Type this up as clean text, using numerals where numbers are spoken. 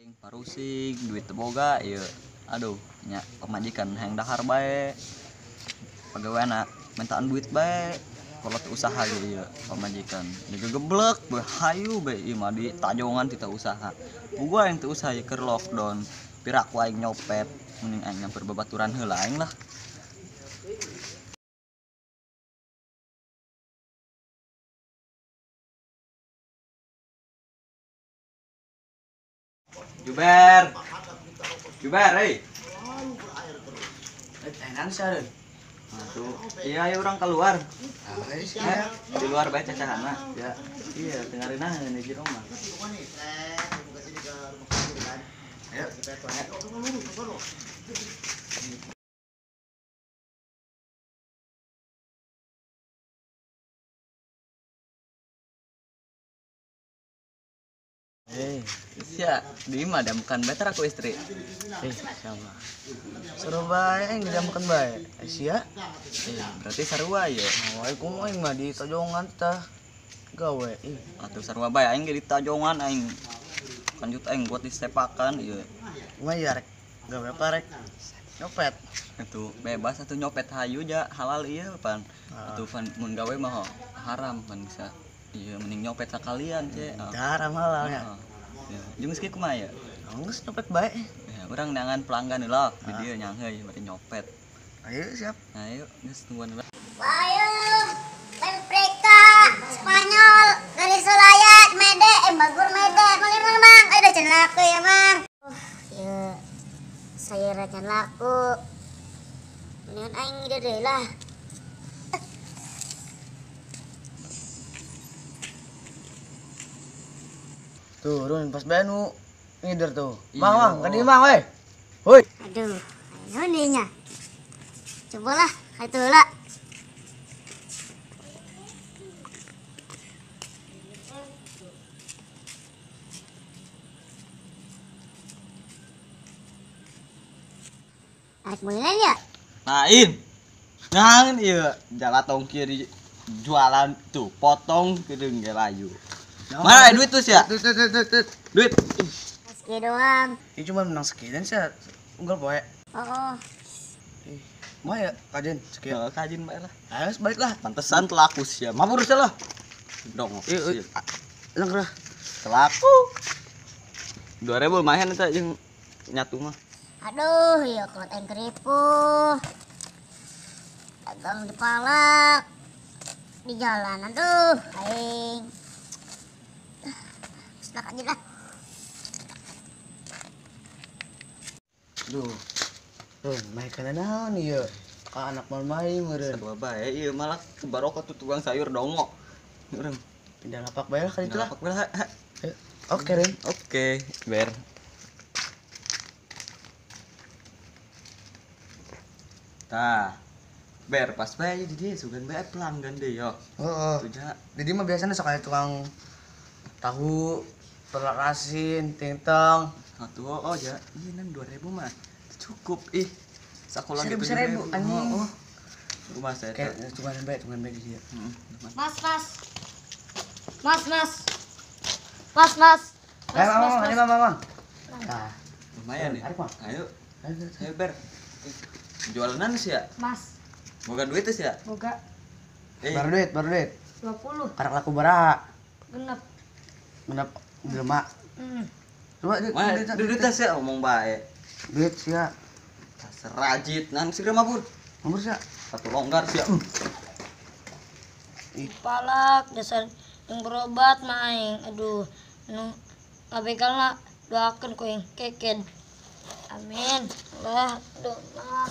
Parusing duit teboga ya aduh nya pemajikan yang dahar bae pegawai anak mintaan duit bae kalau usaha gitu ya pemajikan juga geblek hayu bae mah di tajongan kita usaha gua yang teu usaha ya keur lockdown pirak ku aing nyopet mending aing nyamper babaturan heula aing lah. Juber, Juber, Tenan sareun. tuh, iya ayo orang keluar. Di luar baca cahana. Ya, iya dengerin aja nih di rumah. Ayo. Sia, di mana bukan better aku istri. Sama. Seru bae aing dijamukeun bae. Sia. Berarti sarua ya. Waalaikum aing mah di tojongan tah gawe. Atuh sarua bae aing ge di tajongan aing. Lanjut aing buat disepakan ieu. Mah ya rek gawe apa rek? Nyopet. Itu bebas atuh nyopet hayu ja halal ieu pan. Atuh pan mun gawe mah haram pan bisa. Iya mending nyopet sekalian ce. Haram halalnya. Ya, jeung geus kieu kumaha ya? Geus nyopet bae. Ya, urang neangan pelanggan heula di dieu nyang heuy bari nyopet. Ayo siap. Ayo geus tungguan heula. Ayo, Belpreka, Spanyol, Galisolayat, Mede, Bagur Mede, Malimang Mang, ayo dah can laku ya Mang. Ya, saya racan laku. Mendingan aing ide deui lah. Turun pas bae nu ngider tuh. Iya. Mang, ka dieu Mang we. Hoi. Aduh, ayo dinya. Cobalah, itu lah. Aik mulai ya? Lain. Ngan ieu jalatong kiri jualan tuh potong kedeung ge layu. Mana duit tuh sia? Tut. Duit. Meski doang. Ini cuma menang sekian sih. Unggal poe. Oh, Mah ya kajen sekian. Ya kajin bae lah. Ayo balik lah. Pantesan telaku sia. Mabur sia lah. Dong. Ieu lang lah. Telaku. 2000 lumayan eta jeung nyatu mah. aduh, ya kalau aing keripuh. Dagang di palak. Di jalan, aduh, aing. Selak aja lah. Duh. Tuh, main kana naon ieu? Ka anak main meureun. Sarua bae ieu malah kebarokah tuh tukang sayur dongo. Urang Pindah lapak bae lah ka ditu lah. lapak lah. Ayo. Oke, Ren. Oke, ber. Tah. Ber pas bae di dieu sugan bae pelanggan deh yo. Heeh. Tuh ja. Jadi mah biasanya sok aya tukang tahu, telur asin, tintang. Atuh oh ja. Ieu nan 2000 mah cukup ih. Sakola 1000 anjing. Oh. Rumah saya Kayak tungan bae di dieu. Mas. Mas. Ayo, Mang. Nah, lumayan ya. Arif, Mang. Ayo, ayo. ayo ber. Jualan sih ya? Mas, Boga duit sih ya? boga Baru duit. 20 Karak laku baraha. genep. Genep jelema. Coba Mana duit sih omong bae. Duit sia. Serajit nang sih mabur. Nomor sia. Satu longgar sih. Palak dasar yang berobat main. Aduh, nu ngabekal lah doakan ko yang keken. Amin. Allah doa.